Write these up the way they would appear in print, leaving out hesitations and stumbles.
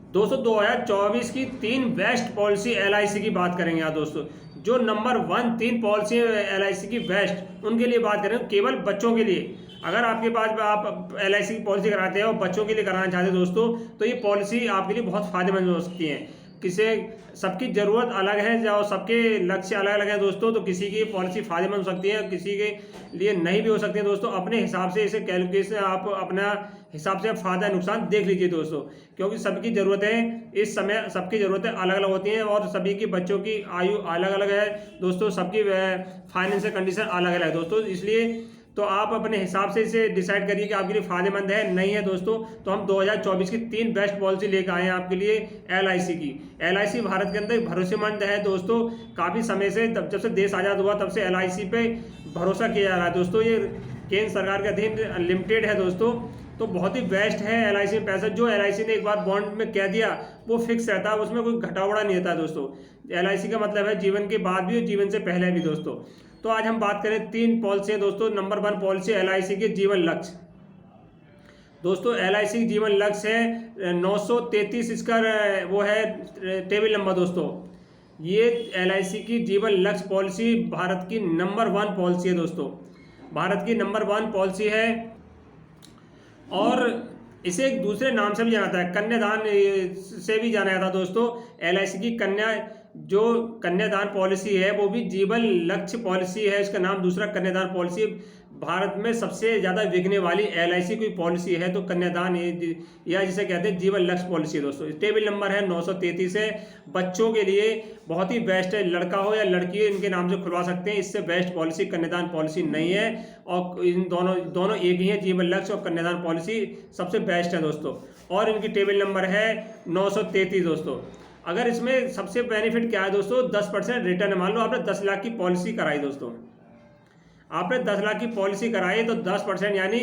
दोस्तों 2024 की 3 best policy LIC की बात करेंगे यहाँ दोस्तों। जो नंबर 1 3 पॉलिसी एलआईसी की बेस्ट, उनके लिए बात करें केवल बच्चों के लिए। अगर आपके पास आप एलआईसी की पॉलिसी कराते हैं और बच्चों के लिए कराना चाहते हैं दोस्तों, तो ये पॉलिसी आपके लिए बहुत फायदेमंद हो सकती है। किसी सबकी ज़रूरत अलग है, जो सबके लक्ष्य अलग अलग हैं दोस्तों, तो किसी की पॉलिसी फायदेमंद हो सकती है, किसी के लिए नहीं भी हो सकती है दोस्तों। अपने हिसाब से इसे कैलकुलेशन आप अपना हिसाब से फ़ायदा नुकसान देख लीजिए दोस्तों, क्योंकि सबकी ज़रूरतें इस समय सबकी ज़रूरतें अलग अलग होती हैं और सभी की बच्चों की आयु अलग अलग है दोस्तों, सबकी फाइनेंशियल कंडीशन अलग अलग है दोस्तों। इसलिए तो आप अपने हिसाब से इसे डिसाइड करिए कि आपके लिए फ़ायदेमंद है नहीं है दोस्तों। तो हम 2024 की 3 बेस्ट पॉलिसी लेकर आए हैं आपके लिए एलआईसी की। एलआईसी भारत के अंदर भरोसेमंद है दोस्तों। काफ़ी समय से जब से देश आज़ाद हुआ तब से एलआईसी पे भरोसा किया जा रहा है दोस्तों। ये केंद्र सरकार के अधीन लिमिटेड है दोस्तों, तो बहुत ही बेस्ट है एलआईसी में पैसा। जो एलआईसी ने एक बार बॉन्ड में कह दिया वो फिक्स रहता है, उसमें कोई घटावड़ा नहीं रहता दोस्तों। एलआईसी का मतलब है जीवन के बाद भी और जीवन से पहले भी दोस्तों। तो आज हम बात करें 3 पॉलिसी दोस्तों। नंबर 1 पॉलिसी एलआईसी के जीवन लक्ष्य दोस्तों। एलआईसी जीवन लक्ष्य है 933, इसका वो है टेबल नंबर दोस्तों। ये एलआईसी की जीवन लक्ष्य पॉलिसी भारत की नंबर 1 पॉलिसी है दोस्तों, भारत की नंबर 1 पॉलिसी है। और इसे एक दूसरे नाम से भी जाना जाता है, कन्यादान से भी जाना जाता है दोस्तों। एलआईसी की जो कन्यादान पॉलिसी है वो भी जीवन लक्ष्य पॉलिसी है, इसका नाम दूसरा कन्यादान पॉलिसी। भारत में सबसे ज़्यादा बिकने वाली एलआईसी कोई पॉलिसी है तो कन्यादान या जिसे कहते हैं जीवन लक्ष्य पॉलिसी है दोस्तों। टेबल नंबर है 933 है। बच्चों के लिए बहुत ही बेस्ट है, लड़का हो या लड़की इनके नाम से खुलवा सकते हैं। इससे बेस्ट पॉलिसी कन्यादान पॉलिसी नहीं है, और इन दोनों एक ही है। जीवन लक्ष्य और कन्यादान पॉलिसी सबसे बेस्ट है दोस्तों, और इनकी टेबल नंबर है 933 दोस्तों। अगर इसमें सबसे बेनिफिट क्या है दोस्तों, 10% रिटर्न। मान लो आपने 10 लाख की पॉलिसी कराई दोस्तों, आपने 10 लाख की पॉलिसी कराई तो 10% यानी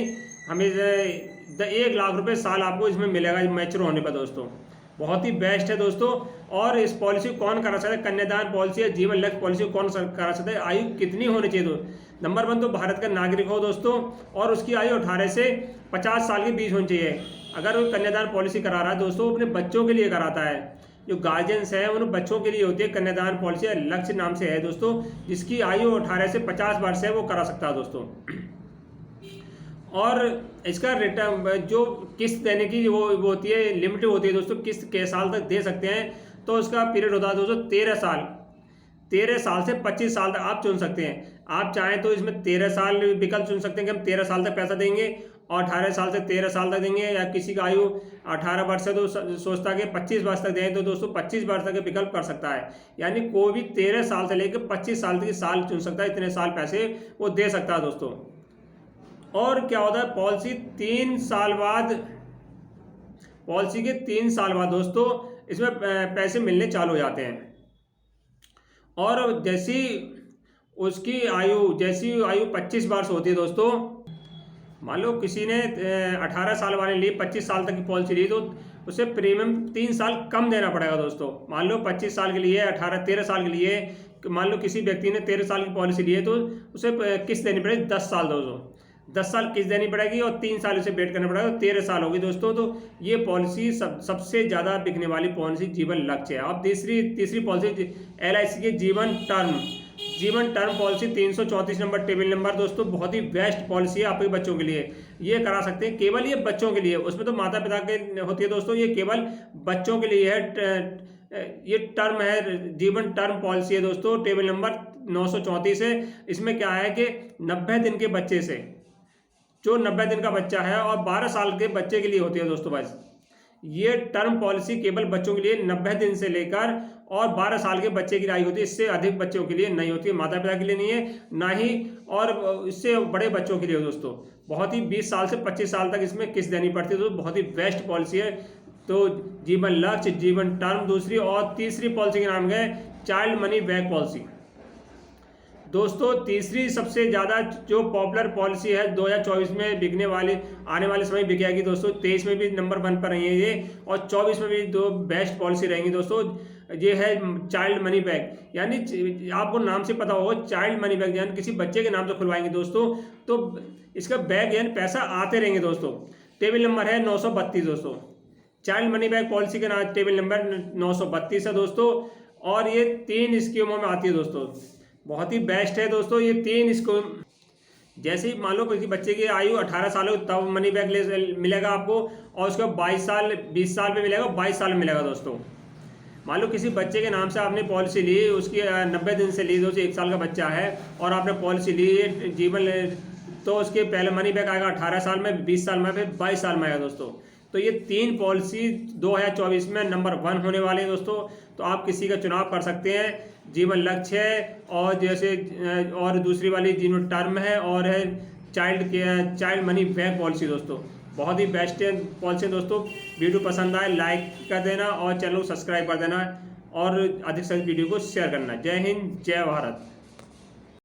हमें 1 लाख रुपए साल आपको इसमें मिलेगा मैच्योर होने पर दोस्तों। बहुत ही बेस्ट है दोस्तों। और इस पॉलिसी को कौन करा सकता है, कन्यादान पॉलिसी या जीवन लक्ष्य पॉलिसी को कौन करा सकता है, आयु कितनी होनी चाहिए दोस्तों। नंबर 1 तो भारत का नागरिक हो दोस्तों, और उसकी आयु 18 से 50 साल के बीच होनी चाहिए। अगर वो कन्यादान पॉलिसी करा रहा है दोस्तों, अपने बच्चों के लिए कराता है। जो गार्जियंस है उन बच्चों के लिए होती है कन्यादान पॉलिसी, लक्ष्य नाम से है दोस्तों। जिसकी आयु 18 से 50 वर्ष है वो करा सकता है दोस्तों। और इसका रिटर्न जो किस्त देने की वो होती है, लिमिट होती है दोस्तों, किस्त के साल तक दे सकते हैं। तो उसका पीरियड होता है दोस्तों 13 साल। 13 साल से 25 साल तक आप चुन सकते हैं। आप चाहें तो इसमें 13 साल विकल्प चुन सकते हैं कि हम 13 साल तक पैसा देंगे और 18 साल से 13 साल तक देंगे, या किसी का आयु 18 वर्ष से तो सोचता है कि 25 वर्ष तक दें, तो दोस्तों 25 वर्ष तक विकल्प कर सकता है। यानी कोई भी 13 साल से लेकर 25 साल तक साल चुन सकता है, इतने साल पैसे वो दे सकता है दोस्तों। और क्या होता है, पॉलिसी के 3 साल बाद दोस्तों इसमें पैसे मिलने चालू हो जाते हैं। और जैसी आयु 25 वर्ष होती है दोस्तों, मान लो किसी ने 18 साल वाले लिए 25 साल तक की पॉलिसी ली, तो उसे प्रीमियम 3 साल कम देना पड़ेगा दोस्तों। मान लो 25 साल के लिए 13 साल के लिए, मान लो किसी व्यक्ति ने 13 साल की पॉलिसी ली है तो उसे किस्त देनी पड़ेगी 10 साल दोस्तों। 10 साल किस्त देनी पड़ेगी और 3 साल उसे वेट करना पड़ेगा, तो 13 साल होगी दोस्तों। तो ये पॉलिसी सबसे ज़्यादा बिकने वाली पॉलिसी जीवन लक्ष्य है। अब तीसरी पॉलिसी एलआईसी की जीवन term policy 334 number table number दोस्तों। बहुत ही बेस्ट पॉलिसी है आपके बच्चों के लिए, ये करा सकते हैं। केवल ये बच्चों के लिए, उसमें तो माता पिता के होती है दोस्तों, ये केवल बच्चों के लिए है। ये टर्म है, जीवन टर्म पॉलिसी है दोस्तों, टेबल नंबर 934 है। इसमें क्या है कि 90 दिन के बच्चे से, जो 90 दिन का बच्चा है और 12 साल के बच्चे के लिए होती है दोस्तों। बस ये टर्म पॉलिसी केवल बच्चों के लिए 90 दिन से लेकर और 12 साल के बच्चे की आयु होती है। इससे अधिक बच्चों के लिए नहीं होती है, माता पिता के लिए नहीं है ना ही, और इससे बड़े बच्चों के लिए दोस्तों। बहुत ही 20 साल से 25 साल तक इसमें किस्त देनी पड़ती है, तो बहुत ही बेस्ट पॉलिसी है। तो जीवन लक्ष्य, जीवन टर्म दूसरी, और तीसरी पॉलिसी के नाम है चाइल्ड मनी बैक पॉलिसी दोस्तों। तीसरी सबसे ज़्यादा जो पॉपुलर पॉलिसी है 2024 में बिकने वाली, आने वाले समय बिकेगी दोस्तों। 23 में भी नंबर 1 पर रही है ये, और 24 में भी 2 बेस्ट पॉलिसी रहेंगी दोस्तों। ये है चाइल्ड मनी बैग, यानी आपको नाम से पता होगा चाइल्ड मनी बैग, यानी किसी बच्चे के नाम से खुलवाएंगे दोस्तों, तो इसका बैग यानी पैसा आते रहेंगे दोस्तों। टेबल नंबर है 932 दोस्तों। चाइल्ड मनी बैक पॉलिसी का टेबल नंबर 932 है दोस्तों, और ये 3 स्कीमों में आती है दोस्तों। बहुत ही बेस्ट है दोस्तों ये 3 स्कीम। जैसे ही मान लो किसी बच्चे की आयु 18 साल हो तब मनी बैक मिलेगा आपको, और उसके 22 साल 20 साल में मिलेगा, 22 साल में मिलेगा दोस्तों। मान लो किसी बच्चे के नाम से आपने पॉलिसी ली, उसकी 90 दिन से ली, दोस्तों 1 साल का बच्चा है और आपने पॉलिसी ली जीवन, तो उसके पहले मनी बैक आएगा 18 साल में, 20 साल में, फिर 22 साल में आएगा दोस्तों। तो ये 3 पॉलिसी 2024 में नंबर 1 होने वाले हैं दोस्तों। तो आप किसी का चुनाव कर सकते हैं, जीवन लक्ष्य है और जैसे और दूसरी वाली जीवन टर्म है और है चाइल्ड मनी बैक पॉलिसी दोस्तों। बहुत ही बेस्ट पॉलिसी दोस्तों। वीडियो पसंद आए लाइक कर देना और चैनल को सब्सक्राइब कर देना और अधिक से अधिक वीडियो को शेयर करना। जय हिंद, जय भारत।